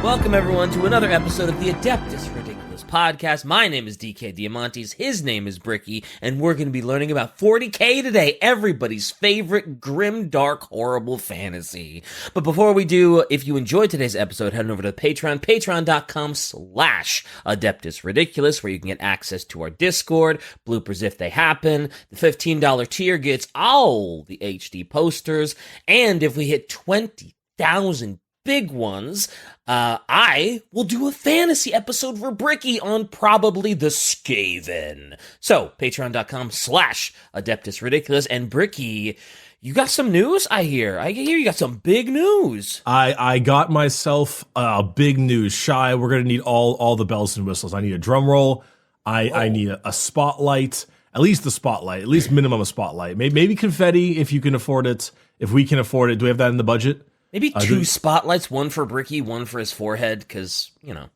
Welcome, everyone, to another episode of the Adeptus Ridiculous podcast. My name is DK Diamantes, his name is Bricky, and we're going to be learning about 40K today, everybody's favorite grim, dark, horrible fantasy. But before we do, if you enjoyed today's episode, head on over to Patreon, patreon.com/Adeptus Ridiculous, where you can get access to our Discord, bloopers if they happen. The $15 tier gets all the HD posters, and if we hit 20,000 big ones, I will do a fantasy episode for Bricky on probably the Skaven. So, patreon.com/Adeptus Ridiculous. And Bricky, you got some news, I hear. I hear you got some big news. I got myself big news. Shy, we're going to need all the bells and whistles. I need a drum roll. I need a spotlight. At least the spotlight. At least minimum a spotlight. Maybe confetti if you can afford it. If we can afford it. Do we have that in the budget? Maybe two spotlights, one for Bricky, one for his forehead, because, you know.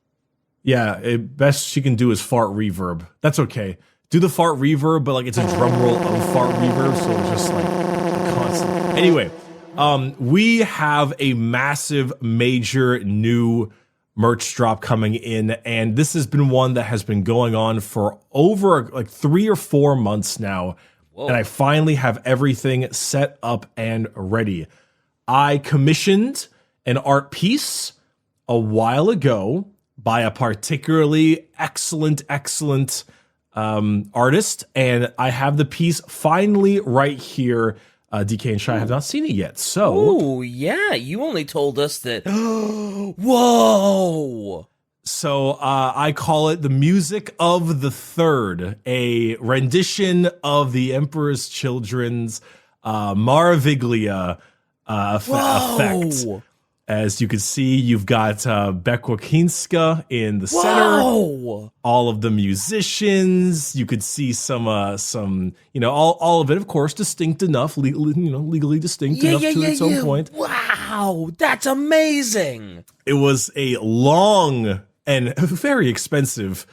Yeah, best she can do is fart reverb. That's okay. Do the fart reverb, but like it's a drum roll of fart reverb, so it's just like constant. Anyway, we have a massive, major new merch drop coming in, and this has been one that has been going on for over like 3 or 4 months now. Whoa. And I finally have everything set up and ready. I commissioned an art piece a while ago by a particularly excellent artist, and I have the piece finally right here. DK and Shy have not seen it yet, so... Oh, yeah, you only told us that... Whoa! So I call it the Music of the Third, a rendition of the Emperor's Children's Maraviglia effect. As you can see, you've got Bekwakinska in the center. All of the musicians. You could see some, all of it, of course, distinct enough, legally distinct enough to its own point. Wow, that's amazing. It was a long and very expensive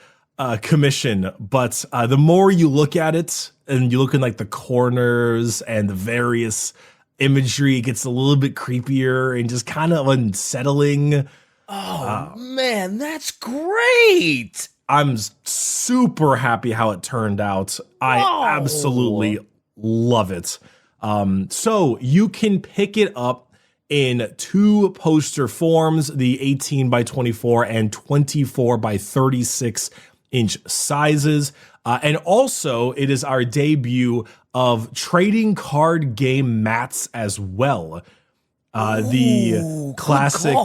commission, but the more you look at it, and you look in like the corners and the various imagery, gets a little bit creepier and just kind of unsettling. Oh, man, that's great. I'm super happy how it turned out. I absolutely love it. So you can pick it up in 2 poster forms, the 18 by 24 and 24 by 36 inch sizes. And also, it is our debut of trading card game mats as well. The classic,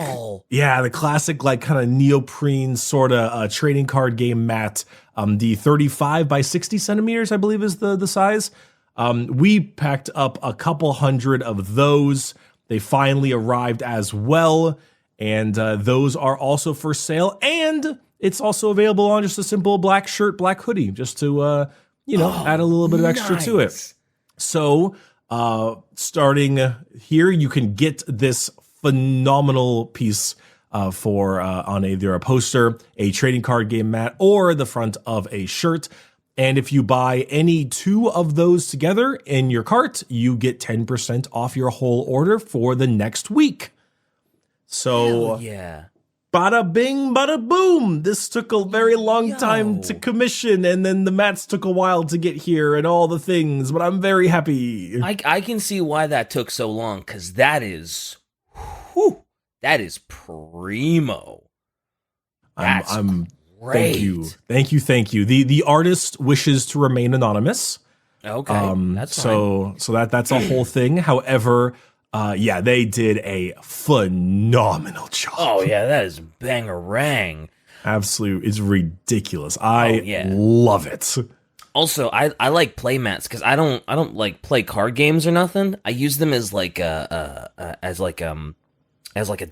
the classic like kind of neoprene sort of trading card game mat. The 35 by 60 centimeters, I believe, is the size. We packed up a couple hundred of those. They finally arrived as well, and those are also for sale. And it's also available on just a simple black shirt, black hoodie, just to, add a little bit of extra to it. So, starting here, you can get this phenomenal piece for on either a poster, a trading card game mat, or the front of a shirt. And if you buy any 2 of those together in your cart, you get 10% off your whole order for the next week. So, hell yeah. Bada bing, bada boom. This took a very long time to commission, and then the mats took a while to get here and all the things, but I'm very happy. I can see why that took so long, because that is primo. That's great. Thank you. The artist wishes to remain anonymous. Okay, that's fine. So that's a whole thing. However, they did a phenomenal job. Oh yeah, that is bangarang. Absolutely, it's ridiculous. I love it. Also, I like play mats because I don't like play card games or nothing. I use them as like a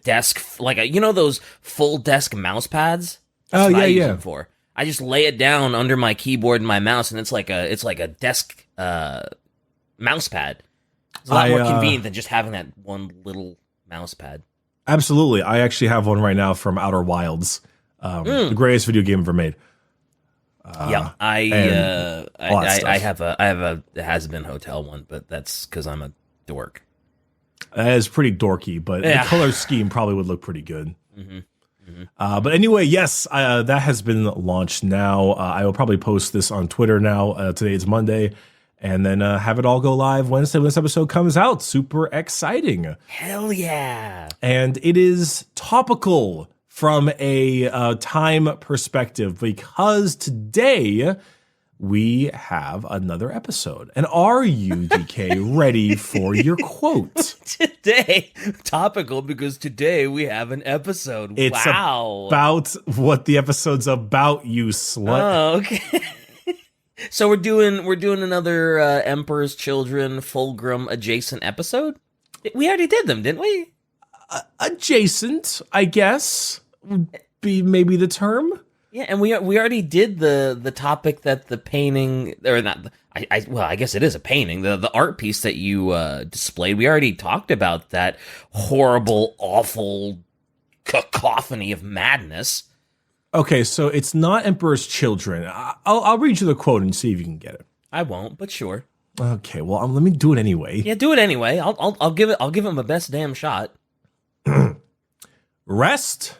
desk, like those full desk mouse pads. That's what I use them for. I just lay it down under my keyboard and my mouse, and it's like a desk mouse pad. It's a lot more convenient than just having that one little mouse pad. Absolutely. I actually have one right now from Outer Wilds, the greatest video game ever made. I have a has-been hotel one, but that's because I'm a dork. That is pretty dorky, but the color scheme probably would look pretty good. Mm-hmm. But anyway, yes, that has been launched now. I will probably post this on Twitter now. Today is Monday. And then have it all go live Wednesday when this episode comes out. Super exciting. Hell yeah. And it is topical from a time perspective because today we have another episode. And are you, DK, ready for your quote? Today, topical because today we have an episode. It's wow. about what the episode's about, you slut. Oh, okay. So we're doing another Emperor's Children Fulgrim adjacent episode? We already did them, didn't we? Adjacent, I guess, would be maybe the term. Yeah, and we already did the topic that the painting, or not, I guess it is a painting, the art piece that you displayed. We already talked about that horrible, awful cacophony of madness. Okay, so it's not Emperor's Children. I'll read you the quote and see if you can get it. I won't, but sure. Okay, well, let me do it anyway. Yeah, do it anyway. I'll give him a best damn shot. Rest?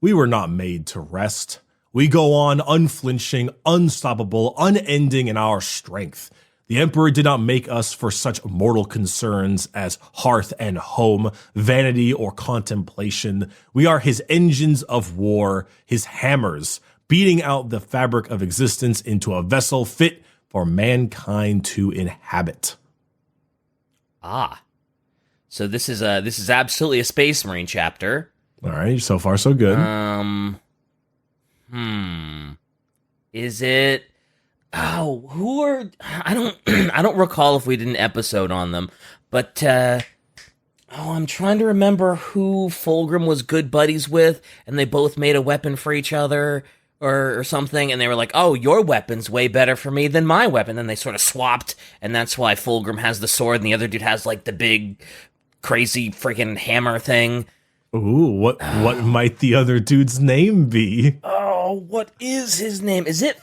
We were not made to rest. We go on unflinching, unstoppable, unending in our strength. The Emperor did not make us for such mortal concerns as hearth and home, vanity or contemplation. We are his engines of war, his hammers, beating out the fabric of existence into a vessel fit for mankind to inhabit. Ah. So this is absolutely a Space Marine chapter. All right, so far so good. Is it? Oh, who are? I don't recall if we did an episode on them, but I'm trying to remember who Fulgrim was good buddies with, and they both made a weapon for each other or something, and they were like, "Oh, your weapon's way better for me than my weapon." Then they sort of swapped, and that's why Fulgrim has the sword, and the other dude has like the big, crazy freaking hammer thing. Ooh, what might the other dude's name be? Oh, what is his name? Is it?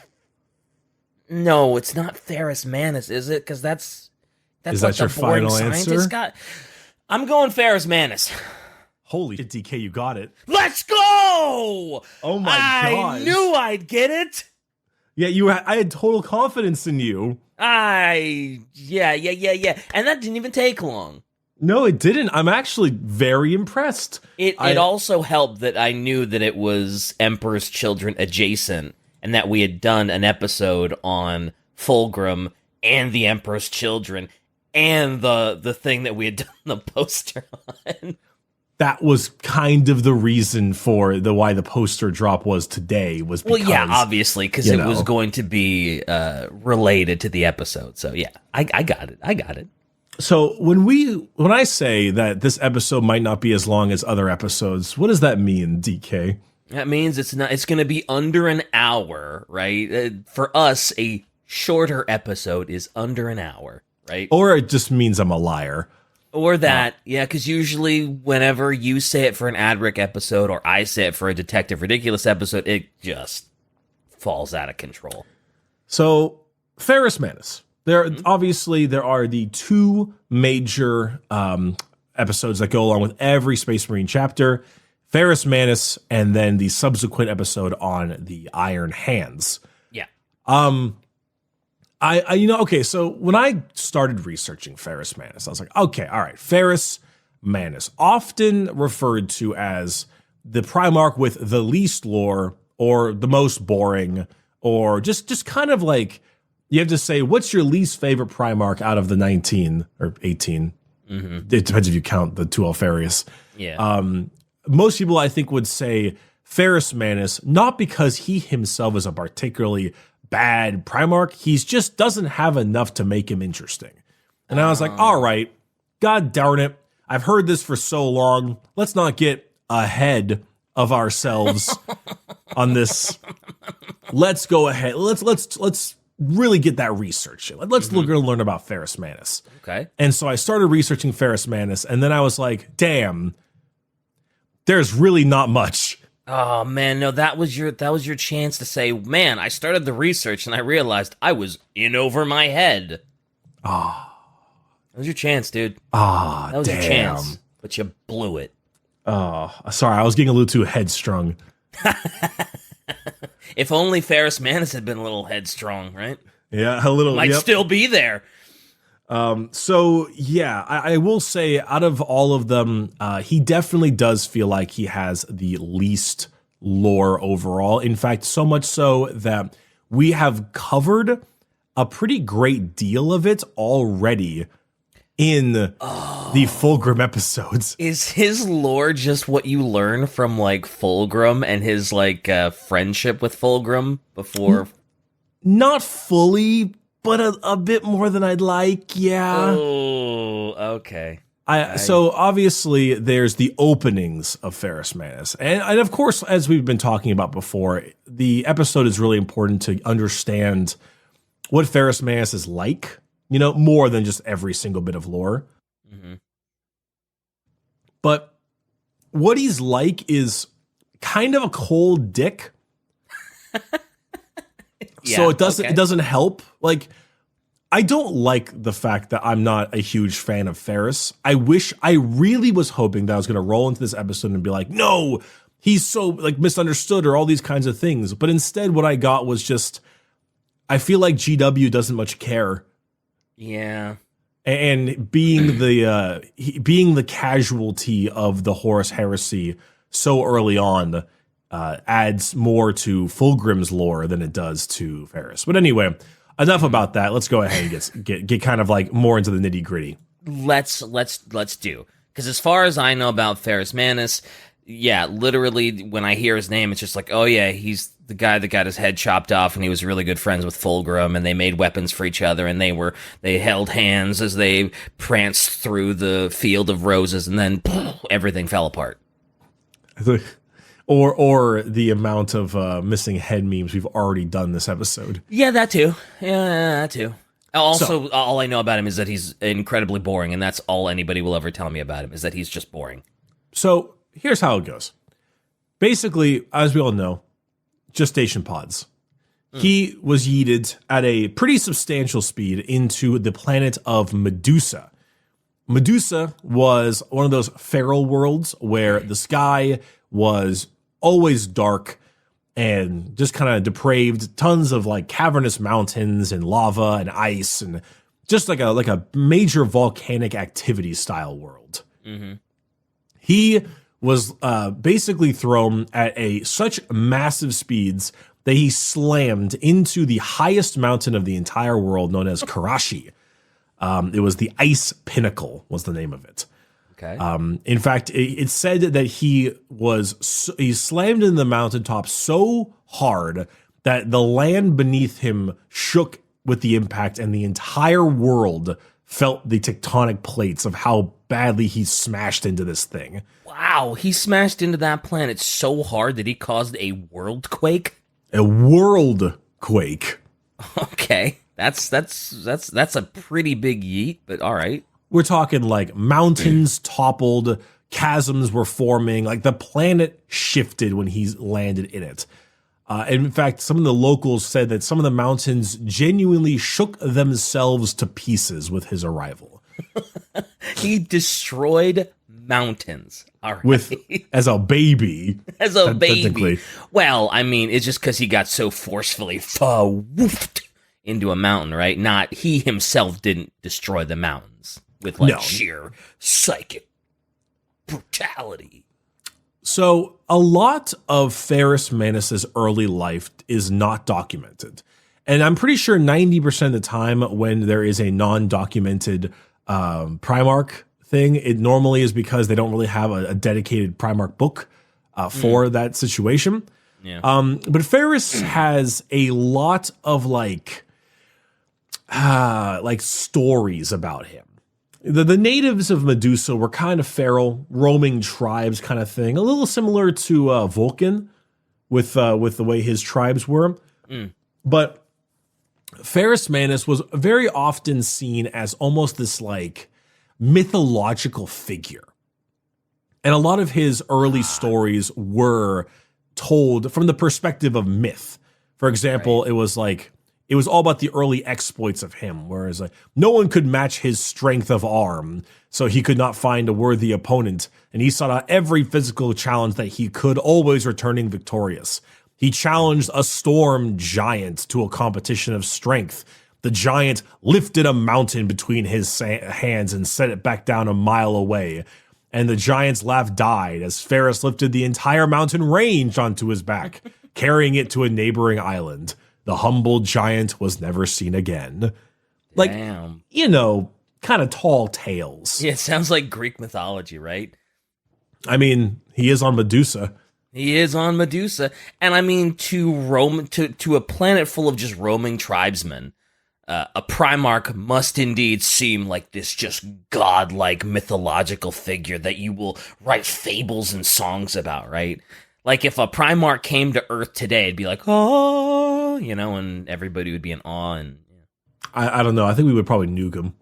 No, it's not Ferrus Manus, is it? Because that's is like that your the boring final scientist answer? guy. I'm going Ferrus Manus. Holy shit, DK, you got it. Let's go! Oh my I god! knew I'd get it. Yeah, I had total confidence in you. Yeah, and that didn't even take long. No, it didn't. I'm actually very impressed. It also helped that I knew that it was Emperor's Children adjacent, and that we had done an episode on Fulgrim and the Emperor's Children, and the thing that we had done the poster on. That was kind of the reason for why the poster drop was today. Was because, well, yeah, obviously, because it was going to be related to the episode. So yeah, I got it. So when I say that this episode might not be as long as other episodes, what does that mean, DK? That means it's going to be under an hour, right? For us, a shorter episode is under an hour, right? Or it just means I'm a liar. Or that, yeah, because usually whenever you say it for an Adric episode or I say it for a Detective Ridiculous episode, it just falls out of control. So, Ferrus Manus. Obviously, there are the two major episodes that go along with every Space Marine chapter. Ferrus Manus, and then the subsequent episode on the Iron Hands. Yeah. Okay, so when I started researching Ferrus Manus, I was like, okay, all right, Ferrus Manus, often referred to as the Primarch with the least lore, or the most boring, or just kind of like, you have to say, what's your least favorite Primarch out of the 19 or 18? Mm-hmm. It depends if you count the two Alfarius. Yeah. Most people, I think, would say Ferrus Manus, not because he himself is a particularly bad Primarch. He just doesn't have enough to make him interesting. And I was like, all right, god darn it. I've heard this for so long. Let's not get ahead of ourselves on this. Let's go ahead. Let's really get that research. Let's look and learn about Ferrus Manus. Okay. And so I started researching Ferrus Manus, and then I was like, damn, there's really not much. Oh man, no, that was your chance to say, man, I started the research and I realized I was in over my head. Ah. That was your chance, dude. Ah, that was damn. your chance, but you blew it. Oh, sorry, I was getting a little too headstrong. If only Ferrus Manus had been a little headstrong, right? Yeah, a little. Might Yep. still be there. So yeah, I will say out of all of them, he definitely does feel like he has the least lore overall. In fact, so much so that we have covered a pretty great deal of it already in the Fulgrim episodes. Is his lore just what you learn from like Fulgrim and his like friendship with Fulgrim before? Not fully, but a bit more than I'd like. Yeah. Oh, okay. So obviously there's the openings of Ferrus Manus. And of course, as we've been talking about before, the episode is really important to understand what Ferrus Manus is like, more than just every single bit of lore. Mm-hmm. But what he's like is kind of a cold dick. Yeah, so it doesn't help. Like, I don't like the fact that I'm not a huge fan of Ferrus. I really was hoping that I was going to roll into this episode and be like, no, he's so like misunderstood or all these kinds of things. But instead what I got was just, I feel like GW doesn't much care. Yeah. And being the casualty of the Horus Heresy so early on adds more to Fulgrim's lore than it does to Ferrus. But anyway, enough about that. Let's go ahead and get kind of like more into the nitty gritty. Let's do, because as far as I know about Ferrus Manus, yeah, literally when I hear his name, it's just like, oh yeah, he's the guy that got his head chopped off, and he was really good friends with Fulgrim, and they made weapons for each other, and they held hands as they pranced through the field of roses, and then everything fell apart. Or the amount of missing head memes we've already done this episode. Yeah, that too. Yeah, that too. Also, all I know about him is that he's incredibly boring, and that's all anybody will ever tell me about him, is that he's just boring. So here's how it goes. Basically, as we all know, gestation pods. He was yeeted at a pretty substantial speed into the planet of Medusa. Medusa was one of those feral worlds where the sky was always dark and just kind of depraved, tons of like cavernous mountains and lava and ice and just like a major volcanic activity style world. Mm-hmm. He was basically thrown at such massive speeds that he slammed into the highest mountain of the entire world, known as Karashi. It was the Ice Pinnacle was the name of it. Okay. In fact, it's said that he slammed in the mountaintop so hard that the land beneath him shook with the impact, and the entire world felt the tectonic plates of how badly he smashed into this thing. Wow, he smashed into that planet so hard that he caused a world quake? A world quake. Okay. That's a pretty big yeet, but all right. We're talking like mountains toppled, chasms were forming, like the planet shifted when he landed in it. And in fact, some of the locals said that some of the mountains genuinely shook themselves to pieces with his arrival. He destroyed mountains. All right. As a baby. As a baby. Well, I mean, it's just because he got so forcefully woofed into a mountain, right? Not he himself didn't destroy the mountains with sheer psychic brutality. So a lot of Ferrus Manus's early life is not documented. And I'm pretty sure 90% of the time when there is a non-documented Primarch thing, it normally is because they don't really have a dedicated Primarch book for that situation. Yeah. But Ferrus has a lot of like stories about him. The natives of Medusa were kind of feral, roaming tribes kind of thing, a little similar to Vulcan with the way his tribes were. But Ferrus Manus was very often seen as almost this like mythological figure. And a lot of his early stories were told from the perspective of myth. For example, It was like it was all about the early exploits of him, whereas like no one could match his strength of arm, so he could not find a worthy opponent, and he sought out every physical challenge that he could, always returning victorious. He challenged a storm giant to a competition of strength. The giant lifted a mountain between his hands and set it back down a mile away. And the giant's laugh died as Ferrus lifted the entire mountain range onto his back, carrying it to a neighboring island. The humble giant was never seen again. Like, Damn. you know, kind of tall tales. Yeah, it sounds like Greek mythology, right? I mean, he is on Medusa. He is on Medusa. And I mean, to a planet full of just roaming tribesmen, a Primarch must indeed seem like this just godlike mythological figure that you will write fables and songs about, right? Like if a Primarch came to Earth today, it'd be like, oh, you know, and everybody would be in awe. And I don't know. I think we would probably nuke him.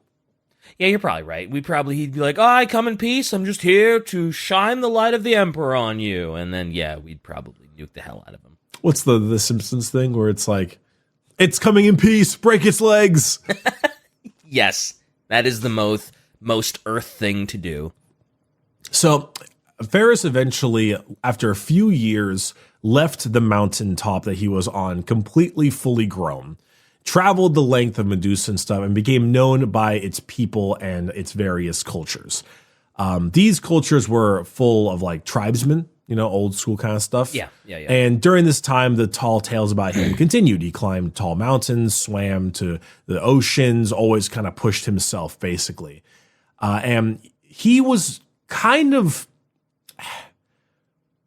yeah, you're probably right. He'd be like, oh, I come in peace. I'm just here to shine the light of the Emperor on you. And then, yeah, we'd probably nuke the hell out of him. What's the Simpsons thing where it's like, it's coming in peace, break its legs. Yes, that is the most Earth thing to do. So Ferrus eventually, after a few years, left the mountaintop that he was on completely fully grown, traveled the length of Medusa and stuff, and became known by its people and its various cultures. These cultures were full of like tribesmen, you know, old school kind of stuff. Yeah. And during this time, the tall tales about him continued. He climbed tall mountains, swam to the oceans, always kind of pushed himself, basically. And he was kind of,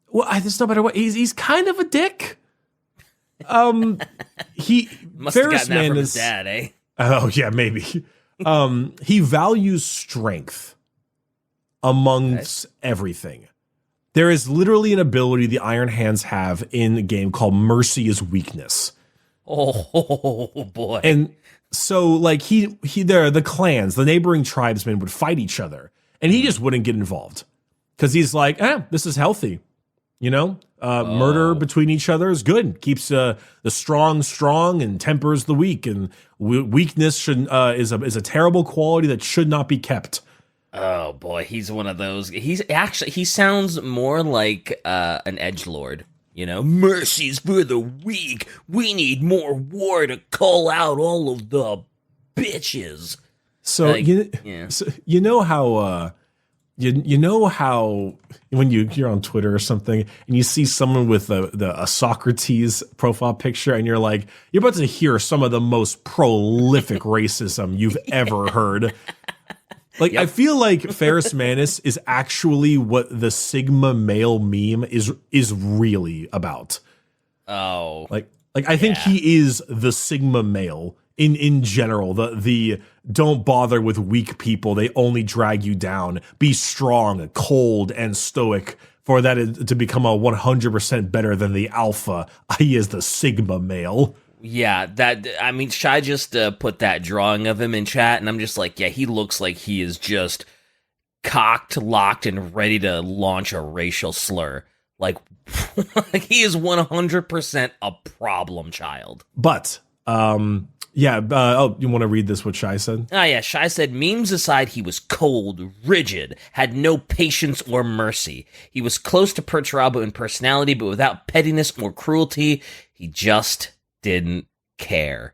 well, there's no better way. He's kind of a dick. He Must have Ferrus gotten that from Manus, his dad, eh? Oh yeah, maybe. He values strength amongst everything. There is literally an ability the Iron Hands have in the game called Mercy is Weakness. Oh boy. And so like the clans, the neighboring tribesmen would fight each other, and he just wouldn't get involved. Because he's like, this is healthy. You know? Murder between each other is good. Keeps the strong and tempers the weak. And weakness is a terrible quality that should not be kept. Oh boy, he's one of those. He sounds more like an edgelord. You know, mercy's for the weak. We need more war to call out all of the bitches. So you know how you know how when you're on Twitter or something and you see someone with a Socrates profile picture and you're like, you're about to hear some of the most prolific racism you've ever heard. Like, I feel like Ferrus Manus is actually what the Sigma male meme is really about. Oh. Like I think he is the Sigma male in general. The don't bother with weak people. They only drag you down. Be strong, cold, and stoic for that to become a 100% better than the alpha. He is the Sigma male. Yeah, Shai just put that drawing of him in chat, and I'm just like, yeah, he looks like he is just cocked, locked, and ready to launch a racial slur. Like, he is 100% a problem child. But, you want to read this, what Shai said? Oh, yeah, Shai said, memes aside, he was cold, rigid, had no patience or mercy. He was close to Perturabo in personality, but without pettiness or cruelty, he just didn't care.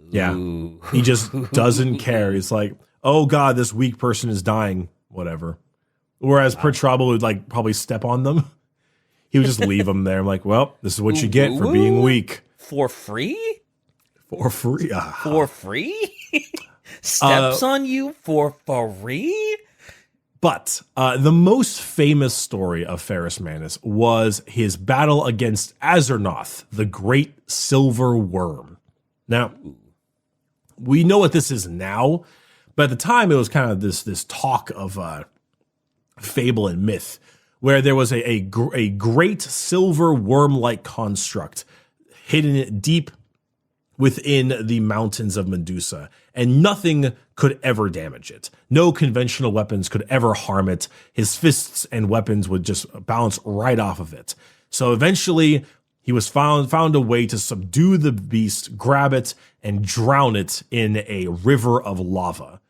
Yeah. Ooh. He just doesn't care. He's like, oh God, this weak person is dying. Whatever. Whereas Perturabo would like probably step on them. He would just leave them there. I'm like, well, this is what you get for being weak. For free? For free? For free? Steps on you for free? But the most famous story of Ferrus Manus was his battle against Azernoth, the Great Silver Worm. Now, we know what this is now, but at the time it was kind of this talk of fable and myth, where there was a great silver worm-like construct hidden deep within the mountains of Medusa, and nothing could ever damage it. No conventional weapons could ever harm it. His fists and weapons would just bounce right off of it. So eventually, he was found a way to subdue the beast, grab it, and drown it in a river of lava.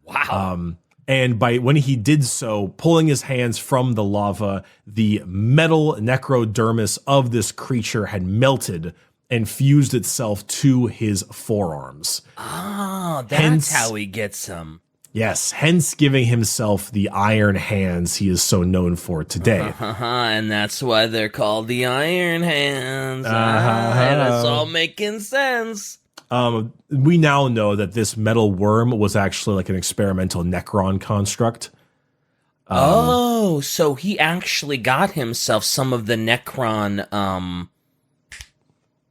Wow. And when he did so, pulling his hands from the lava, the metal necrodermis of this creature had melted and fused itself to his forearms. Oh, that's how he gets them. Yes, hence giving himself the iron hands he is so known for today. And that's why they're called the Iron Hands. And it's all making sense. We now know that this metal worm was actually like an experimental Necron construct. So he actually got himself some of the Necron.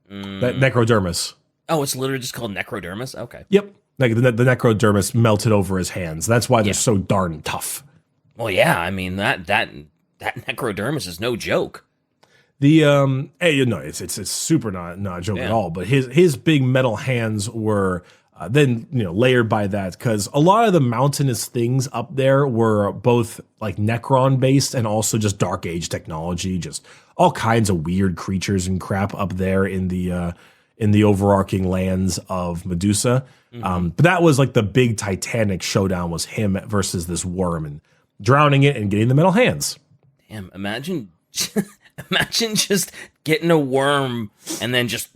That necrodermis. Oh, it's literally just called necrodermis? Okay. Yep. Like the necrodermis melted over his hands. That's why they're so darn tough. Well, yeah, I mean that necrodermis is no joke. It's super not a joke at all. But his big metal hands were then layered by that, because a lot of the mountainous things up there were both like Necron based and also just Dark Age technology, just all kinds of weird creatures and crap up there in the overarching lands of Medusa. But that was like the big Titanic showdown, was him versus this worm and drowning it and getting the metal hands. Damn, imagine just getting a worm and then just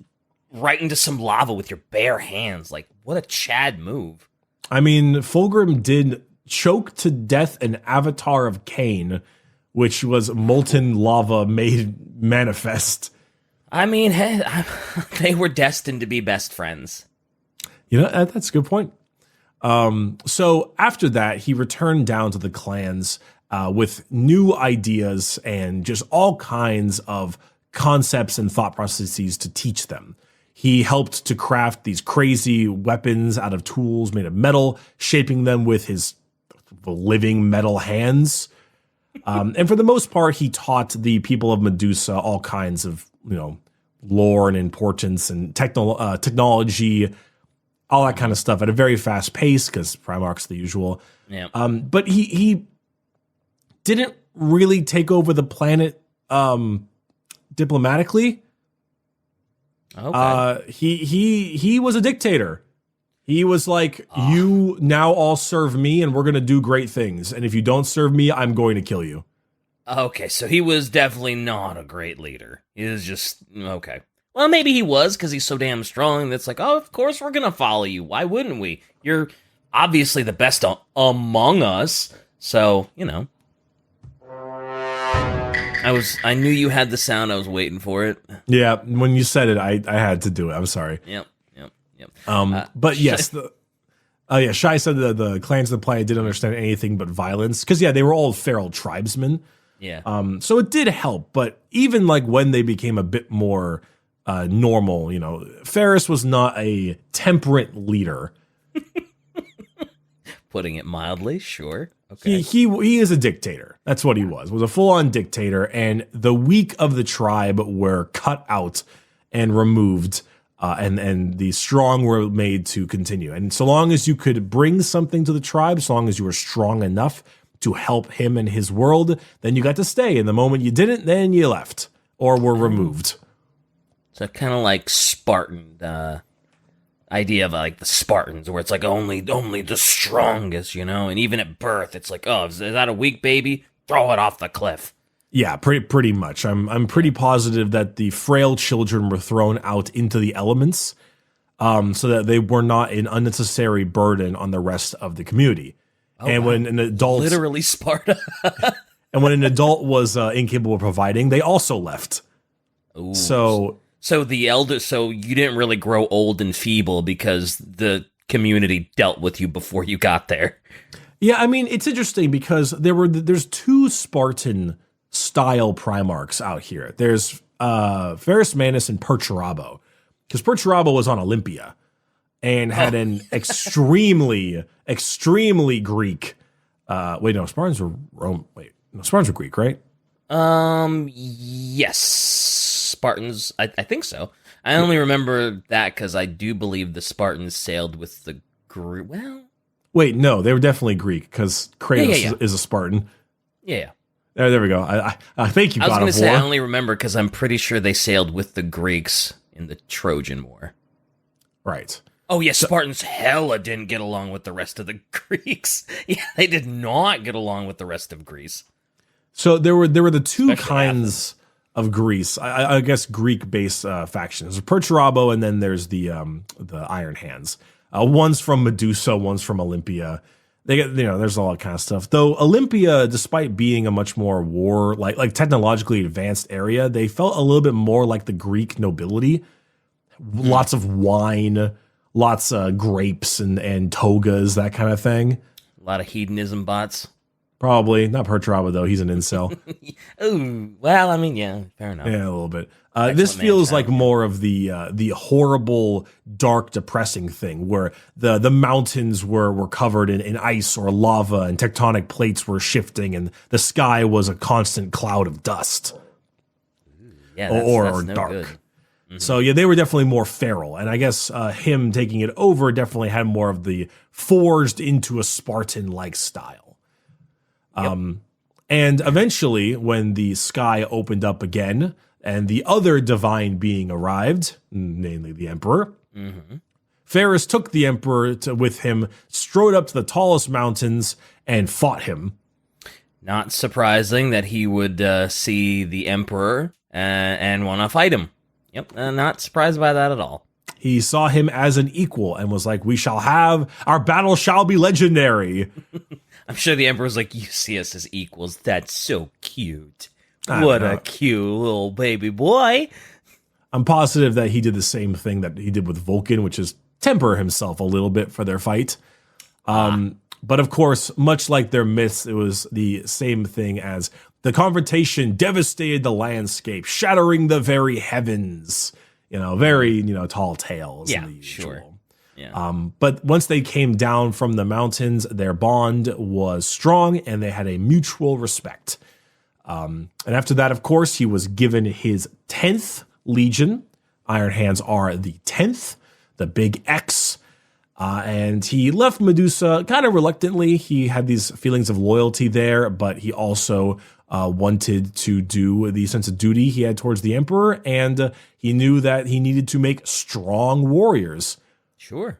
right into some lava with your bare hands. Like, what a Chad move. I mean, Fulgrim did choke to death an avatar of Cain, which was molten lava made manifest. I mean, hey, they were destined to be best friends. That's a good point. So after that, he returned down to the clans with new ideas and just all kinds of concepts and thought processes to teach them. He helped to craft these crazy weapons out of tools made of metal, shaping them with his living metal hands. And for the most part, he taught the people of Medusa all kinds of, lore and importance and technology, all that kind of stuff at a very fast pace, because Primarchs, the usual. Yeah. But he didn't really take over the planet diplomatically. Okay. He was a dictator. He was like, you now all serve me and we're going to do great things. And if you don't serve me, I'm going to kill you. Okay, so he was definitely not a great leader. He was just, okay. Well, maybe he was, because he's so damn strong that's like, of course we're going to follow you. Why wouldn't we? You're obviously the best among us. So, I knew you had the sound. I was waiting for it. Yeah, when you said it, I had to do it. I'm sorry. Yep. But yes, Shai said the clans of the planet didn't understand anything but violence, because they were all feral tribesmen. Yeah. So it did help, but even like when they became a bit more normal, Ferrus was not a temperate leader. Putting it mildly, sure. Okay. He is a dictator. That's what he was a full-on dictator, and the weak of the tribe were cut out and removed, and the strong were made to continue. And so long as you could bring something to the tribe, so long as you were strong enough to help him in his world, then you got to stay. And the moment you didn't, then you left or were removed. So kind of like Spartan idea of like the Spartans, where it's like only the strongest, and even at birth, it's like, oh, is that a weak baby? Throw it off the cliff. Yeah, pretty much. I'm pretty positive that the frail children were thrown out into the elements, so that they were not an unnecessary burden on the rest of the community. And when an adult, literally Sparta, and when an adult was incapable of providing, they also left. Ooh. So you didn't really grow old and feeble because the community dealt with you before you got there. Yeah, I mean, it's interesting because there's two Spartan style Primarchs out here. There's Ferrus Manus and Perturabo, because Perturabo was on Olympia and had an extremely Greek. Spartans were Rome. Spartans were Greek, right? Yes, Spartans. I think so. I only remember that because I do believe the Spartans sailed with the Greek. Well, wait, no, they were definitely Greek because Kratos is a Spartan. Yeah. There we go. I think you got I was going a to say, I war. only remember because I'm pretty sure they sailed with the Greeks in the Trojan War. Right. Oh, yeah, Spartans hella didn't get along with the rest of the Greeks. Yeah, they did not get along with the rest of Greece. So there were the two Especially kinds of Greece. I guess Greek-based factions. There's Perturabo, and then there's the Iron Hands. One's from Medusa, one's from Olympia. They get, there's all that kind of stuff. Though Olympia, despite being a much more like technologically advanced area, they felt a little bit more like the Greek nobility. Lots of wine, lots of grapes and togas, that kind of thing. A lot of hedonism bots. Probably not Perturabo though. He's an incel. Ooh, well, I mean, yeah, fair enough. Yeah, a little bit. This feels like more of the horrible, dark, depressing thing where the mountains were covered in ice or lava and tectonic plates were shifting and the sky was a constant cloud of dust. Yeah, or no dark. good. Mm-hmm. So yeah, they were definitely more feral, and I guess him taking it over definitely had more of the forged into a Spartan-like style. Yep. And eventually, when the sky opened up again and the other divine being arrived, namely the Emperor, Ferrus took the Emperor with him, strode up to the tallest mountains, and fought him. Not surprising that he would see the Emperor and want to fight him. Yep, not surprised by that at all. He saw him as an equal and was like, our battle shall be legendary. I'm sure the Emperor's like, you see us as equals. That's so cute. What a cute little baby boy. I'm positive that he did the same thing that he did with Vulcan, which is temper himself a little bit for their fight. But of course, much like their myths, it was the same thing as the confrontation devastated the landscape, shattering the very heavens. Very, tall tales. Yeah, sure. Yeah. But once they came down from the mountains, their bond was strong and they had a mutual respect. And after that, of course, he was given his 10th Legion. Iron Hands are the 10th, the big X. And he left Medusa kind of reluctantly. He had these feelings of loyalty there, but he also wanted to do the sense of duty he had towards the Emperor. And he knew that he needed to make strong warriors. Sure.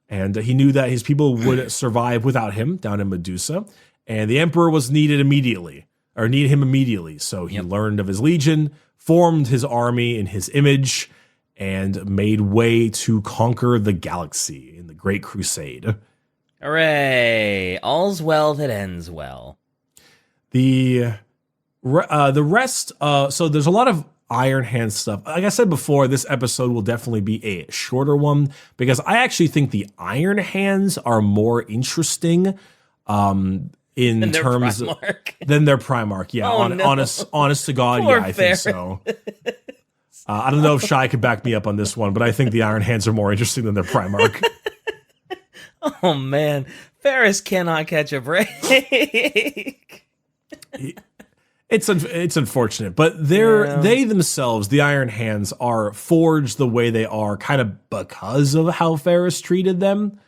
And he knew that his people would survive without him down in Medusa. And the Emperor was needed him immediately. So he learned of his legion, formed his army in his image, and made way to conquer the galaxy in the Great Crusade. Hooray! All's well that ends well. The rest, so there's a lot of Iron Hand stuff. Like I said before, this episode will definitely be a shorter one because I actually think the Iron Hands are more interesting in terms of than their Primarch. Yeah, honest to God, Poor I think so. I don't know if Shai could back me up on this one, but I think the Iron Hands are more interesting than their Primarch. Oh man, Ferrus cannot catch a break. It's unfortunate, but they themselves, the Iron Hands, are forged the way they are kind of because of how Ferrus treated them.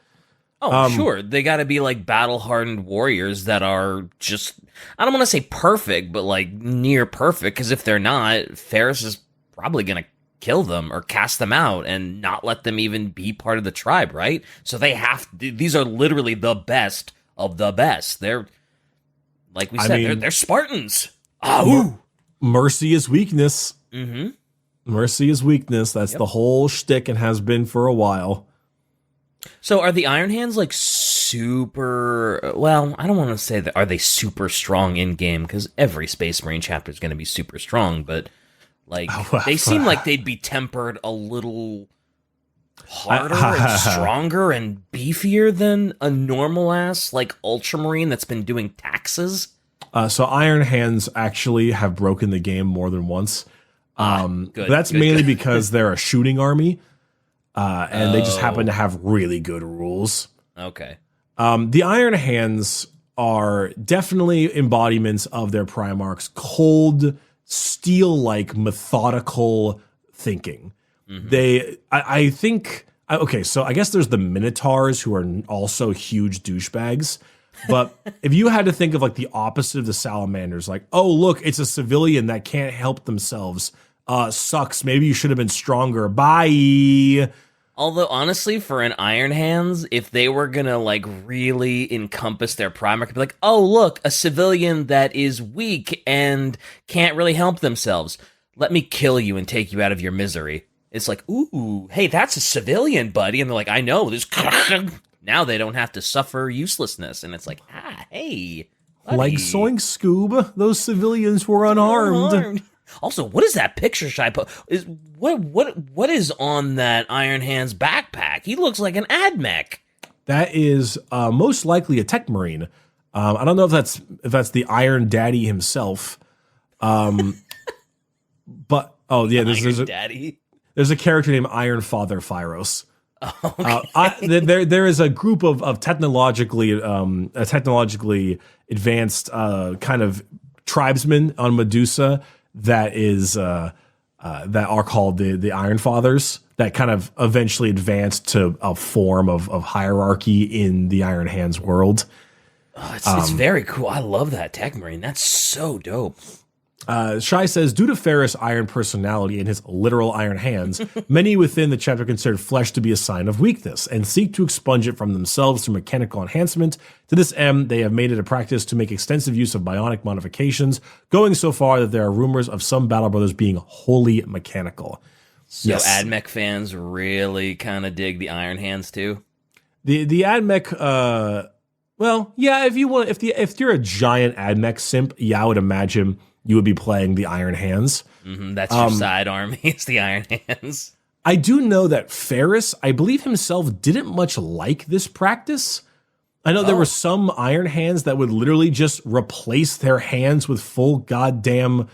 Oh, sure. They got to be like battle-hardened warriors that are just, I don't want to say perfect, but like near perfect, because if they're not, Ferrus is probably going to kill them or cast them out and not let them even be part of the tribe, right? So these are literally the best of the best. They're, like we said, they're Spartans. Mercy is weakness. Mm-hmm. Mercy is weakness. That's the whole shtick and has been for a while. So are the Iron Hands like super, well, I don't want to say that, are they super strong in game? Because every Space Marine chapter is going to be super strong, but like they seem like they'd be tempered a little harder and stronger and beefier than a normal ass like Ultramarine that's been doing taxes. So Iron Hands actually have broken the game more than once. That's mainly because they're a shooting army, and they just happen to have really good rules. Okay. The Iron Hands are definitely embodiments of their Primarchs' cold, steel-like, methodical thinking. Mm-hmm. I think, okay, so I guess there's the Minotaurs who are also huge douchebags. But if you had to think of like the opposite of the salamanders, like, oh, look, it's a civilian that can't help themselves. Sucks. Maybe you should have been stronger. Bye. Although, honestly, for an Iron Hands, if they were gonna, like, really encompass their Primarch, be like, oh, look, a civilian that is weak and can't really help themselves. Let me kill you and take you out of your misery. It's like, ooh, hey, that's a civilian, buddy. And they're like, I know, this. Now they don't have to suffer uselessness. And it's like, hey, buddy. Like Soink Scoob, those civilians were unarmed. Also, what is that picture Shy put? What is on that Iron Hand's backpack? He looks like an AdMech. That is most likely a Tech Marine. I don't know if that's the Iron Daddy himself. But oh yeah, there's a character named Iron Father Phyros. Oh, okay. There is a group of technologically advanced kind of tribesmen on Medusa that are called the Iron Fathers, that kind of eventually advanced to a form of hierarchy in the Iron Hands world. Oh, it's very cool. I love that Tech Marine. That's so dope. Shai says, due to Ferrus' iron personality and his literal iron hands, many within the chapter considered flesh to be a sign of weakness and seek to expunge it from themselves through mechanical enhancement. To this end, they have made it a practice to make extensive use of bionic modifications, going so far that there are rumors of some Battle Brothers being wholly mechanical. So yes. AdMech fans really kind of dig the Iron Hands too? The AdMech, well, yeah, if you're a giant AdMech simp, yeah, I would imagine you would be playing the Iron Hands. Mm-hmm, that's your side army. It's the Iron Hands. I do know that Ferrus, I believe himself, didn't much like this practice. I know there were some Iron Hands that would literally just replace their hands with full goddamn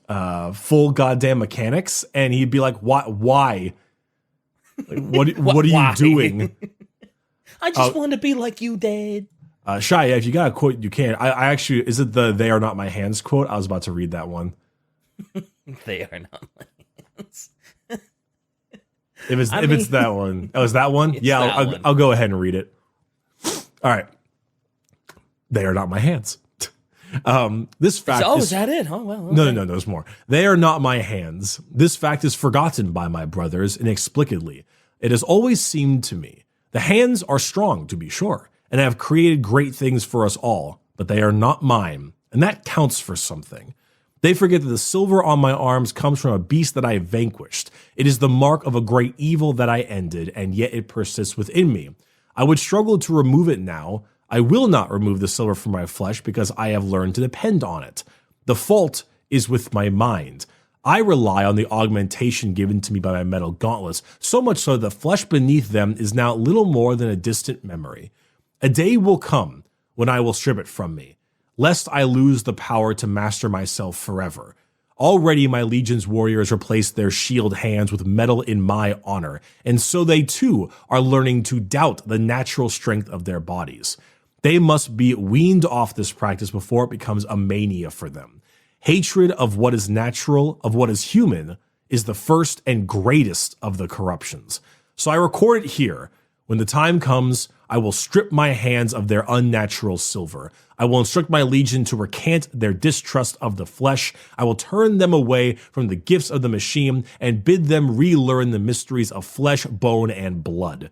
mechanics, and he'd be like, "Why? Like, what are you doing?" I just want to be like you, Dad. Shia, if you got a quote, you can. I actually, is it the "They are not my hands" quote? I was about to read that one. They are not my hands. If it's that one, oh, is that one? Yeah, I'll go ahead and read it. All right, they are not my hands. This fact. Is that it? Oh well. Okay. No. There's more. They are not my hands. This fact is forgotten by my brothers inexplicably. It has always seemed to me the hands are strong, to be sure, and have created great things for us all, but they are not mine, and that counts for something. They forget that the silver on my arms comes from a beast that I have vanquished. It is the mark of a great evil that I ended, and yet it persists within me. I would struggle to remove it now. I will not remove the silver from my flesh because I have learned to depend on it. The fault is with my mind. I rely on the augmentation given to me by my metal gauntlets, so much so that the flesh beneath them is now little more than a distant memory. A day will come when I will strip it from me, lest I lose the power to master myself forever. Already my legion's warriors replaced their shield hands with metal in my honor, and so they too are learning to doubt the natural strength of their bodies. They must be weaned off this practice before it becomes a mania for them. Hatred of what is natural, of what is human, is the first and greatest of the corruptions. So I record it here. When the time comes, I will strip my hands of their unnatural silver. I will instruct my legion to recant their distrust of the flesh. I will turn them away from the gifts of the machine and bid them relearn the mysteries of flesh, bone, and blood.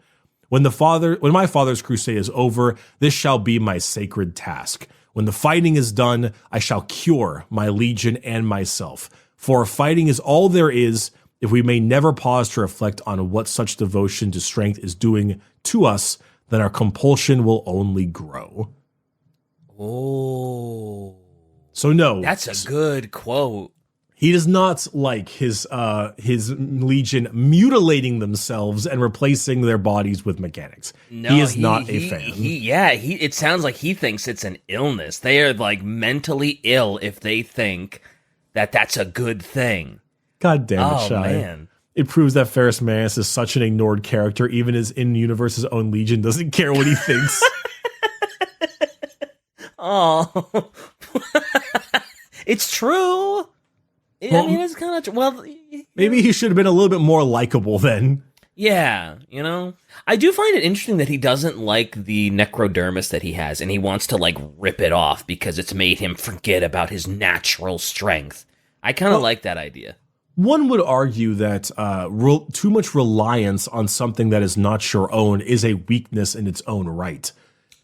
When my father's crusade is over, this shall be my sacred task. When the fighting is done, I shall cure my legion and myself. For fighting is all there is, if we may never pause to reflect on what such devotion to strength is doing to us, then our compulsion will only grow. Oh. So no. That's a good quote. He does not like his legion mutilating themselves and replacing their bodies with mechanics. No, he is not a fan. It sounds like he thinks it's an illness. They are like mentally ill if they think that that's a good thing. God damn it, Shai. Man. It proves that Ferrus Manus is such an ignored character, even his in-universe's own legion doesn't care what he thinks. Oh. It's true. I mean, it's kind of well. Maybe he should have been a little bit more likable then. Yeah, you know? I do find it interesting that he doesn't like the necrodermis that he has, and he wants to, like, rip it off because it's made him forget about his natural strength. I kind of like that idea. One would argue that too much reliance on something that is not your own is a weakness in its own right.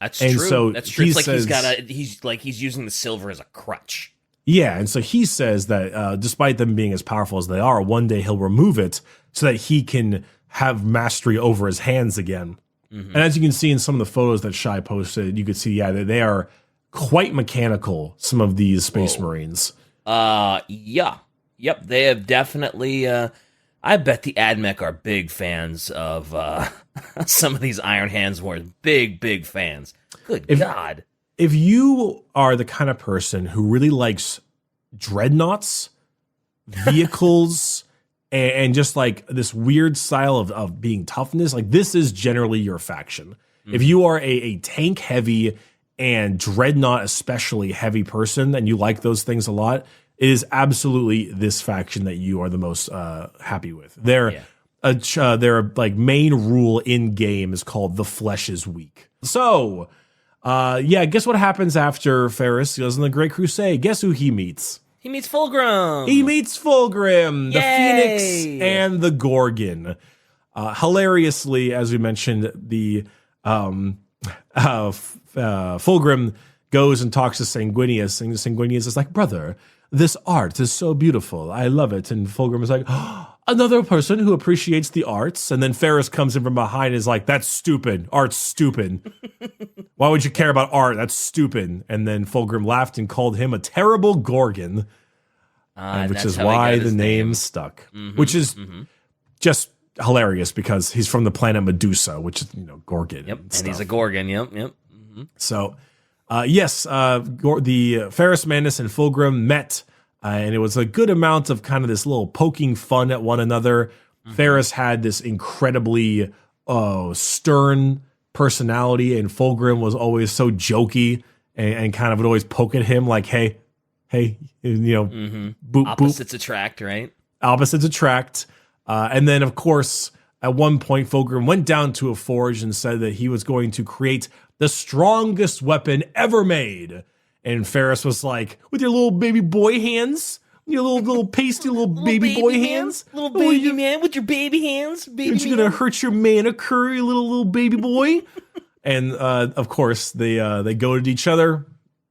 That's and true. So That's true. It's like says, he's using the silver as a crutch. Yeah, and so he says that despite them being as powerful as they are, one day he'll remove it so that he can have mastery over his hands again. Mm-hmm. And as you can see in some of the photos that Shai posted, you could see, that they are quite mechanical, some of these Space Marines. Yeah. Yep, they have definitely, I bet the AdMech are big fans of some of these Iron Hands wars. Big fans. Good God. If you are the kind of person who really likes dreadnoughts, vehicles, and just like this weird style of being toughness, like this is generally your faction. Mm-hmm. If you are a tank heavy and dreadnought especially heavy person and you like those things a lot, it is absolutely this faction that you are the most happy with. Their like main rule in game is called the flesh is weak. So, guess what happens after Ferrus goes on the Great Crusade? Guess who he meets? He meets Fulgrim. The Phoenix and the Gorgon. Hilariously, as we mentioned, the Fulgrim goes and talks to Sanguinius, and Sanguinius is like, brother, this art is so beautiful. I love it. And Fulgrim is like, another person who appreciates the arts. And then Ferrus comes in from behind and is like, that's stupid. Art's stupid. Why would you care about art? That's stupid. And then Fulgrim laughed and called him a terrible Gorgon, which is why the name stuck, which is just hilarious because he's from the planet Medusa, which is, Gorgon. Yep, and he's a Gorgon. Yep. Mm-hmm. So, the Ferrus Manus and Fulgrim met, and it was a good amount of kind of this little poking fun at one another. Mm-hmm. Ferrus had this incredibly stern personality, and Fulgrim was always so jokey and kind of would always poke at him like, hey, boop, opposites boop. Attract, right? Opposites attract. And then, of course, at one point, Fulgrim went down to a forge and said that he was going to create the strongest weapon ever made. And Ferrus was like, with your little baby boy hands, your little pasty little baby boy hands. Little baby man with your baby hands. Aren't you going to hurt your manicure, you little baby boy? And, of course, they go at each other.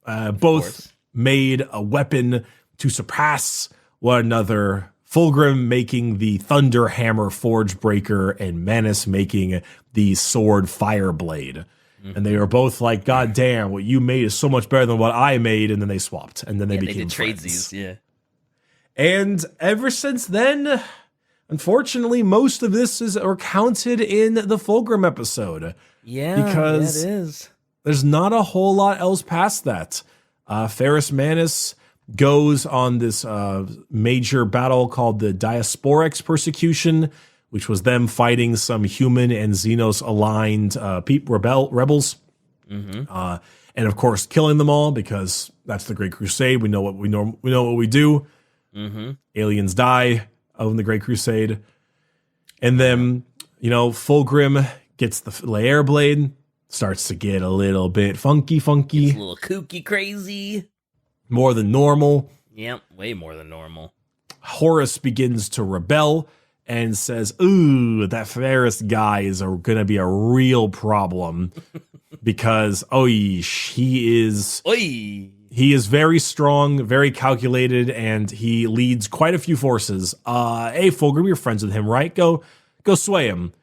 Both made a weapon to surpass one another. Fulgrim making the Thunder Hammer Forge Breaker and Manus making the Sword Fireblade. And they were both like, God damn, what you made is so much better than what I made. And then they swapped. And then they became friends. Tradesies, yeah. And ever since then, unfortunately, most of this is recounted in the Fulgrim episode. Yeah, because it is. There's not a whole lot else past that. Ferrus Manus goes on this major battle called the Diasporix Persecution, which was them fighting some human and Xenos aligned rebels, and of course killing them all because that's the Great Crusade. We know what we know what we do. Aliens die in the Great Crusade, and then Fulgrim gets the Laer Blade, starts to get a little bit funky, it's a little kooky, crazy, more than normal. Yep, way more than normal. Horus begins to rebel and says, ooh, that Ferrus guy is going to be a real problem because, he is very strong, very calculated, and he leads quite a few forces. Hey, Fulgrim, you're friends with him, right? Go sway him.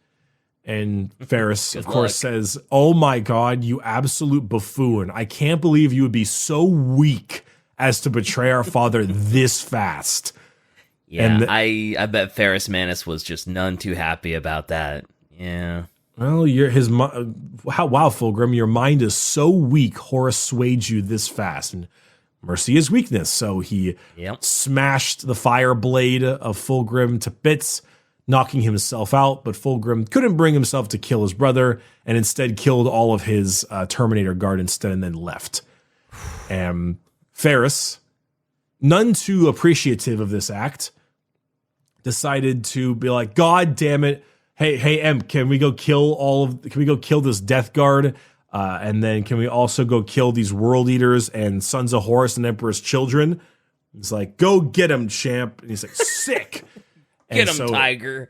And Ferrus, of course, says, oh my God, you absolute buffoon. I can't believe you would be so weak as to betray our father this fast. Yeah, and I bet Ferrus Manus was just none too happy about that. Yeah. Well, wow, Fulgrim, your mind is so weak. Horus swayed you this fast, and mercy is weakness. So he smashed the fire blade of Fulgrim to bits, knocking himself out. But Fulgrim couldn't bring himself to kill his brother, and instead killed all of his Terminator guard instead, and then left. And Ferrus, none too appreciative of this act, decided to be like, God damn it, hey, Em, can we go kill this Death Guard? And then can we also go kill these World Eaters and Sons of Horus and Emperor's children? He's like, go get him, champ. And he's like, sick. Get him, tiger.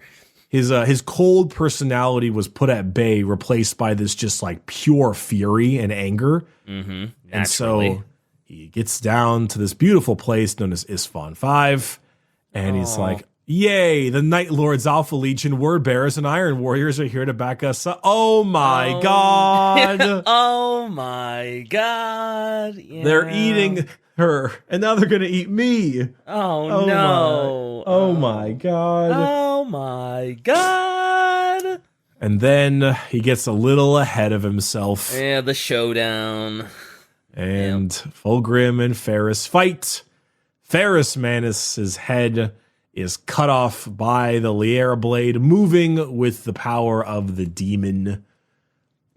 His cold personality was put at bay, replaced by this just like pure fury and anger. Mm-hmm. And so he gets down to this beautiful place known as Isfahan 5. And he's like, yay, the Night Lords, Alpha Legion, Word Bearers, and Iron Warriors are here to back us up. Oh my God. Oh my God. Yeah. They're eating her, and now they're going to eat me. Oh no. Oh my God. Oh my God. And then he gets a little ahead of himself. Yeah, the showdown. And Fulgrim and Ferrus fight. Ferrus Manus' head is cut off by the Liera blade, moving with the power of the demon.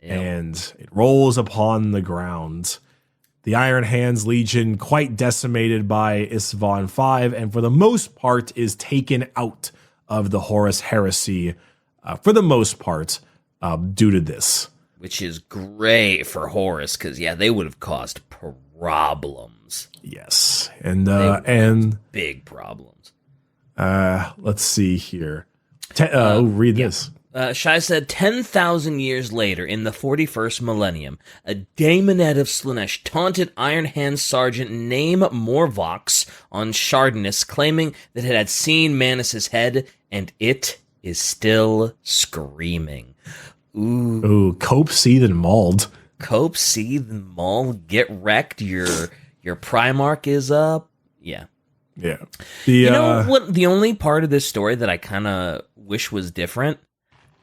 Yep. And it rolls upon the ground. The Iron Hands Legion, quite decimated by Isfahan 5, and for the most part is taken out of the Horus heresy, for the most part, due to this. Which is great for Horus, because, they would have caused problems. Yes. And big problems. Let's see here. Read this. Shai said, 10,000 years later, in the 41st millennium, a daemonette of Slaanesh taunted Iron Hand Sergeant Name Morvox on Shardinus, claiming that it had seen Manus' head, and it is still screaming. Ooh, cope, seethe, and mauled. Cope, seethe, and mauled. Get wrecked. Your Primarch is up. Yeah. Yeah. You know what? The only part of this story that I kind of wish was different.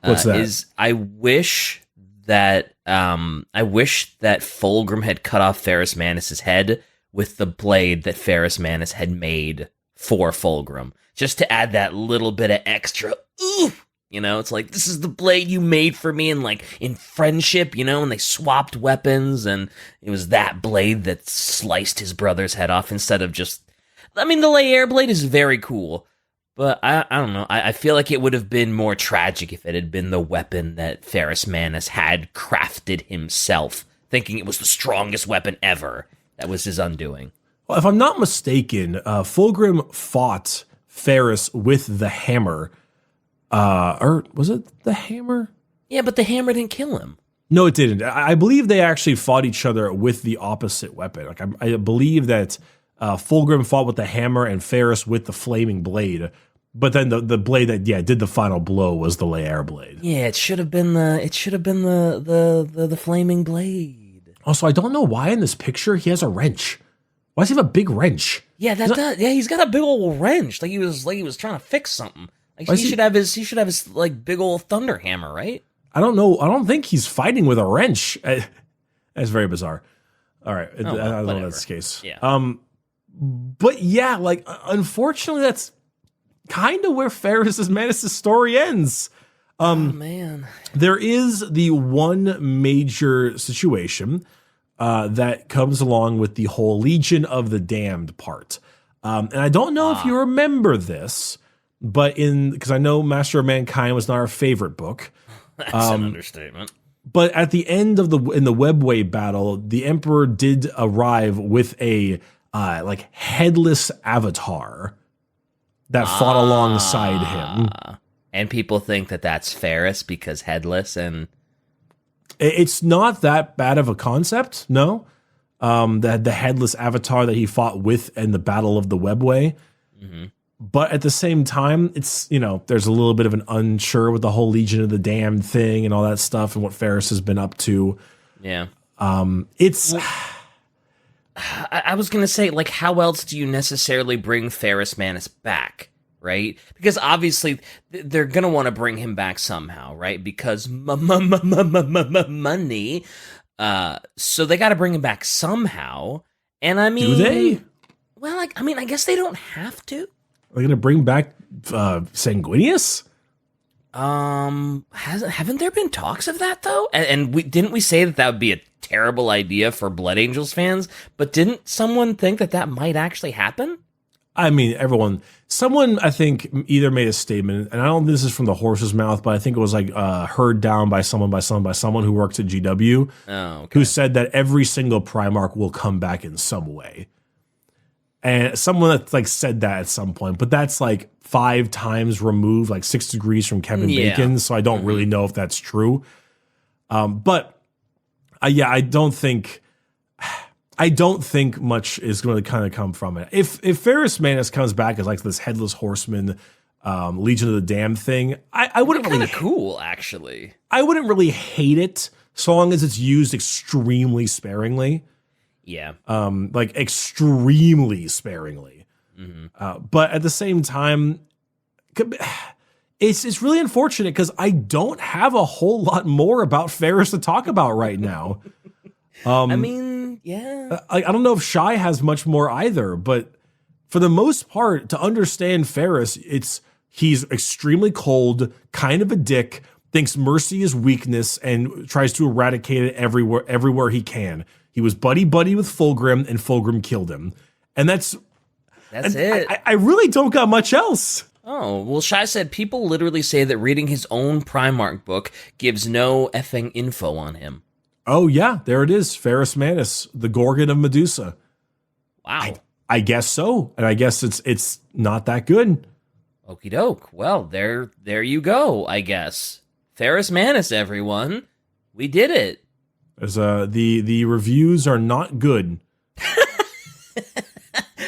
What's that? Is I wish that Fulgrim had cut off Ferrus Manus' head with the blade that Ferrus Manus had made for Fulgrim, just to add that little bit of extra. Ooh, it's like, this is the blade you made for me, and like in friendship, and they swapped weapons, and it was that blade that sliced his brother's head off instead of just. I mean, the Liera blade is very cool. But I don't know. I feel like it would have been more tragic if it had been the weapon that Ferrus Manus had crafted himself, thinking it was the strongest weapon ever. That was his undoing. Well, if I'm not mistaken, Fulgrim fought Ferrus with the hammer. Or was it the hammer? Yeah, but the hammer didn't kill him. No, it didn't. I believe they actually fought each other with the opposite weapon. Like I believe that Fulgrim fought with the hammer and Ferrus with the flaming blade. But then the blade that did the final blow was the Liera blade. Yeah, it should have been the flaming blade. Also, I don't know why in this picture he has a wrench. Why does he have a big wrench? Yeah, he's got a big old wrench. Like he was trying to fix something. Like he should have his like big old thunder hammer, right? I don't know. I don't think he's fighting with a wrench. That's very bizarre. All right, I don't know if that's the case. Yeah. But yeah, like unfortunately, that's kind of where Ferrus Manus' story ends. Oh man, there is the one major situation that comes along with the whole Legion of the Damned part, and I don't know if you remember this, but because I know Master of Mankind was not our favorite book. That's an understatement. But at the end of in the Webway battle, the Emperor did arrive with a like headless avatar that fought alongside him. And people think that that's Ferrus because headless, and it's not that bad of a concept. No, the headless avatar that he fought with in the Battle of the Webway. Mm-hmm. But at the same time, it's, there's a little bit of an unsure with the whole Legion of the Damned thing and all that stuff and what Ferrus has been up to. Yeah. It's... I was going to say, like, how else do you necessarily bring Ferrus Manus back, right? Because obviously they're going to want to bring him back somehow, right? Because money. So they got to bring him back somehow. And I mean... Do they? Well, I guess they don't have to. Are they going to bring back Sanguinius? Haven't there been talks of that though? And didn't we say that would be a terrible idea for Blood Angels fans? But didn't someone think that might actually happen? I mean, someone I think either made a statement, and I don't think this is from the horse's mouth, but I think it was like heard down by someone who works at GW, who said that every single Primarch will come back in some way. And someone that like said that at some point, but that's like 5 times removed, like 6 degrees from Kevin Bacon, so I don't really know if that's true. But I don't think much is going to kind of come from it. If Ferrus Manus comes back as like this headless horseman, Legion of the Damned thing, I wouldn't really cool actually. I wouldn't really hate it so long as it's used extremely sparingly. Yeah. Like extremely sparingly. But at the same time, it's really unfortunate because I don't have a whole lot more about Ferrus to talk about right now. I mean, yeah. I don't know if Shy has much more either, but for the most part, to understand Ferrus, he's extremely cold, kind of a dick, thinks mercy is weakness, and tries to eradicate it everywhere he can. He was buddy-buddy with Fulgrim, and Fulgrim killed him. And that's it. I really don't got much else. Oh, well, Shai said people literally say that reading his own Primarch book gives no effing info on him. Oh, yeah, there it is. Ferrus Manus, the Gorgon of Medusa. Wow. I guess so. And I guess it's not that good. Okie doke. Well, there you go, I guess. Ferrus Manus, everyone. We did it. There's the reviews are not good.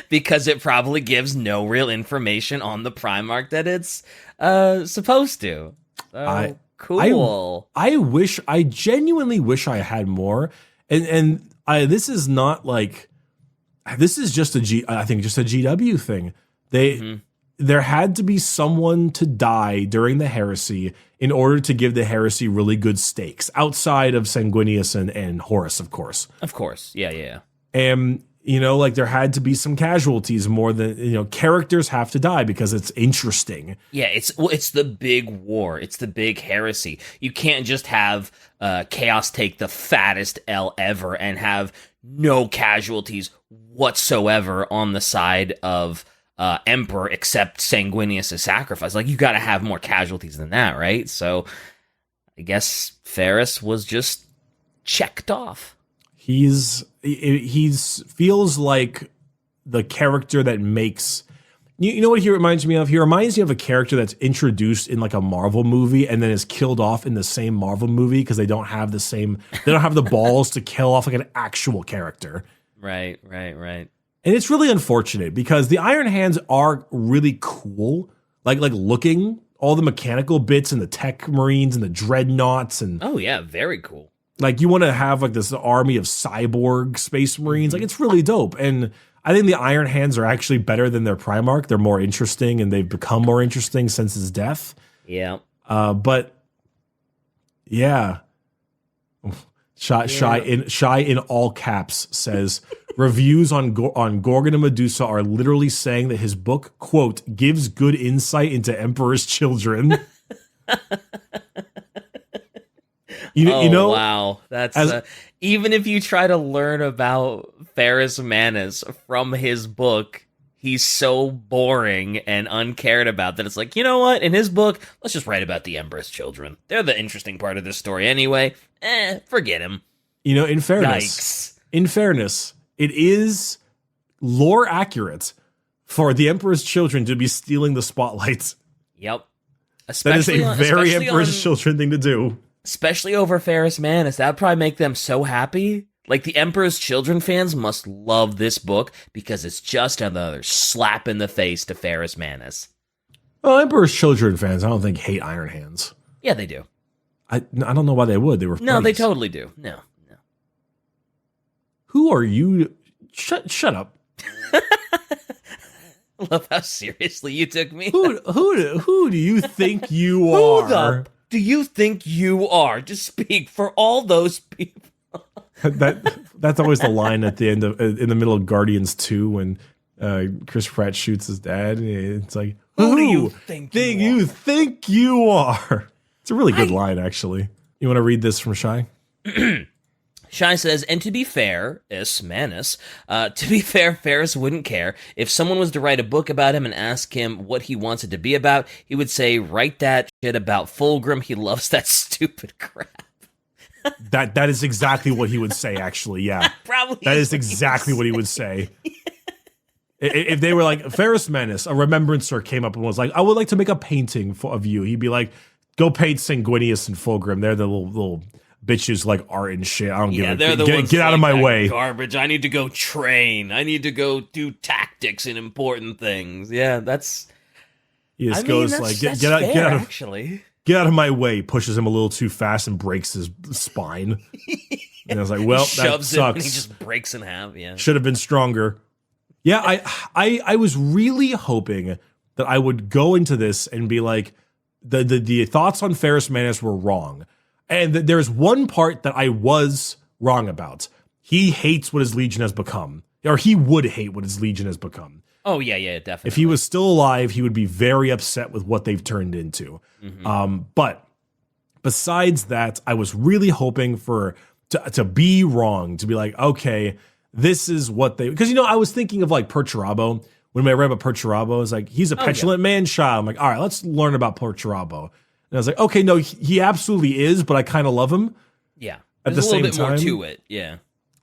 Because it probably gives no real information on the Primarch that it's supposed to. So, cool. I genuinely wish I had more. And this is not like, this is just I think just a GW thing. There had to be someone to die during the heresy in order to give the heresy really good stakes, outside of Sanguinius and Horus, of course. Of course. Yeah. And, like there had to be some casualties more than, characters have to die because it's interesting. Yeah, it's the big war. It's the big heresy. You can't just have Chaos take the fattest L ever and have no casualties whatsoever on the side of Emperor except Sanguinius' sacrifice. Like, you gotta have more casualties than that, right? So I guess Ferrus was just checked off. He's feels like the character that makes, you know what he reminds me of? He reminds me of a character that's introduced in like a Marvel movie and then is killed off in the same Marvel movie because they don't have the balls to kill off like an actual character. Right. And it's really unfortunate because the Iron Hands are really cool, like looking, all the mechanical bits and the tech marines and the dreadnoughts and oh yeah, very cool. Like, you want to have like this army of cyborg space marines. Like, it's really dope. And I think the Iron Hands are actually better than their Primarch. They're more interesting, and they've become more interesting since his death. Yeah. But yeah. Shy in all caps says reviews on Gorgon and Medusa are literally saying that his book, quote, gives good insight into Emperor's children. You know, wow, that's even if you try to learn about Ferrus Manus from his book, he's so boring and uncared about that it's like, you know what? In his book, let's just write about the Emperor's children. They're the interesting part of this story anyway. Forget him. In fairness, it is lore accurate for the Emperor's children to be stealing the spotlight. Yep, that is a very Emperor's children thing to do. Especially over Ferrus Manus. That would probably make them so happy. Like, the Emperor's Children fans must love this book because it's just another slap in the face to Ferrus Manus. Well, Emperor's Children fans, I don't think hate Iron Hands. Yeah, they do. I don't know why they would. They were No, they totally do. No. Who are you? Shut up. I love how seriously you took me. Who do you think you are? Do you think you are to speak for all those people? That's always the line at the end in the middle of Guardians 2 when Chris Pratt shoots his dad. It's like, who do you think you are? It's a really good line, actually. You want to read this from Shy? Shai says, and to be fair, Manus, to be fair, Ferrus wouldn't care. If someone was to write a book about him and ask him what he wants it to be about, he would say, write that shit about Fulgrim. He loves that stupid crap. That is exactly what he would say, actually, yeah. Probably. That is exactly what he would say. If they were like, Ferrus Manus, a remembrancer came up and was like, I would like to make a painting of you. He'd be like, go paint Sanguinius and Fulgrim. They're the little bitches like art and shit. I don't give a they're the ones get out of my way. Garbage. I need to go train. I need to go do tactics and important things. Yeah, that's. He just goes like, get out, actually. Get out of my way. Pushes him a little too fast and breaks his spine. And I was like, well, that shoves sucks. him and he just breaks in half. Yeah, should have been stronger. Yeah, I was really hoping that I would go into this and be like, the thoughts on Ferrus Manus were wrong. And there's one part that I was wrong about. He hates what his Legion has become. Or he would hate what his Legion has become. Oh, yeah, definitely. If he was still alive, he would be very upset with what they've turned into. Mm-hmm. But besides that, I was really hoping to be wrong, to be like, okay, this is what they... Because, I was thinking of like Perturabo. When I read about Perturabo, I was like, he's a petulant man-child. I'm like, all right, let's learn about Perturabo. And I was like, okay, no, he absolutely is, but I kind of love him. Yeah. At the same time, there's a little bit more to it, yeah.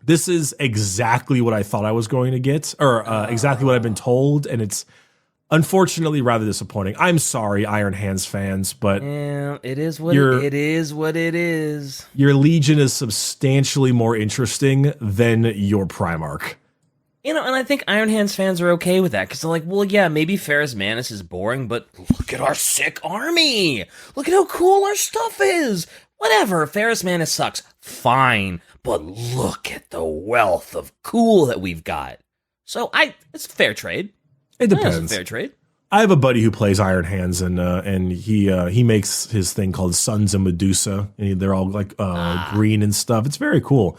This is exactly what I thought I was going to get, or exactly what I've been told, and it's unfortunately rather disappointing. I'm sorry, Iron Hands fans, but yeah, it is what it is. Your Legion is substantially more interesting than your Primarch. And I think Iron Hands fans are okay with that, because they're like, well, yeah, maybe Ferrus Manus is boring, but look at our sick army! Look at how cool our stuff is! Whatever, Ferrus Manus sucks. Fine, but look at the wealth of cool that we've got. So, it's a fair trade. It depends. It's a fair trade. I have a buddy who plays Iron Hands, and he makes his thing called Sons of Medusa, and they're all like green and stuff. It's very cool.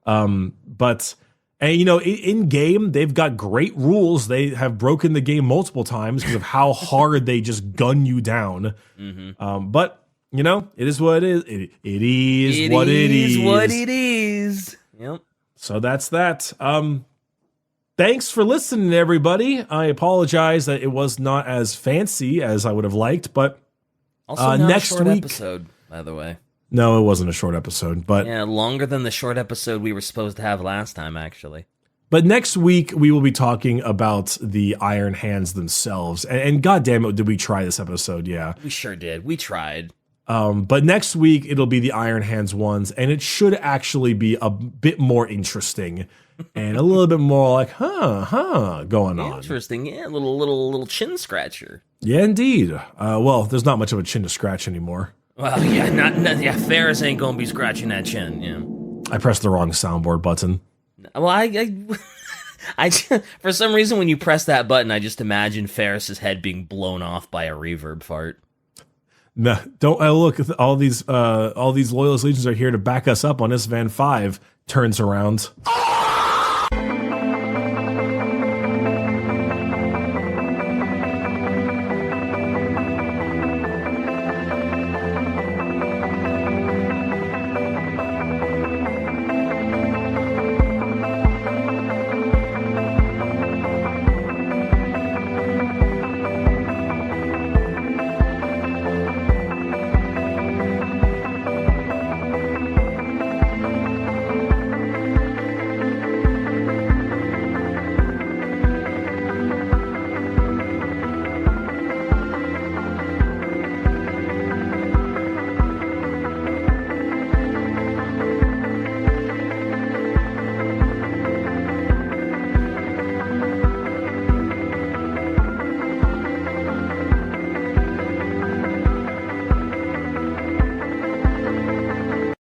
But... And, in game, they've got great rules. They have broken the game multiple times because of how hard they just gun you down. Mm-hmm. But, it is what it is. It is what it is. What it is. Yep. So that's that. Thanks for listening, everybody. I apologize that it was not as fancy as I would have liked, but also not next a short episode, by the way. No, it wasn't a short episode, but yeah, longer than the short episode we were supposed to have last time, actually. But next week we will be talking about the Iron Hands themselves, and goddamn it, did we try this episode? Yeah, we sure did. We tried. But next week it'll be the Iron Hands ones, and it should actually be a bit more interesting and a little bit more like going on. Interesting, yeah, little chin scratcher. Yeah, indeed. Well, there's not much of a chin to scratch anymore. Well, yeah, Ferrus ain't gonna be scratching that chin. Yeah, I pressed the wrong soundboard button. Well, I for some reason when you press that button, I just imagine Ferrus's head being blown off by a reverb fart. No, don't look. All these loyalist legions are here to back us up on this Van 5. Turns around.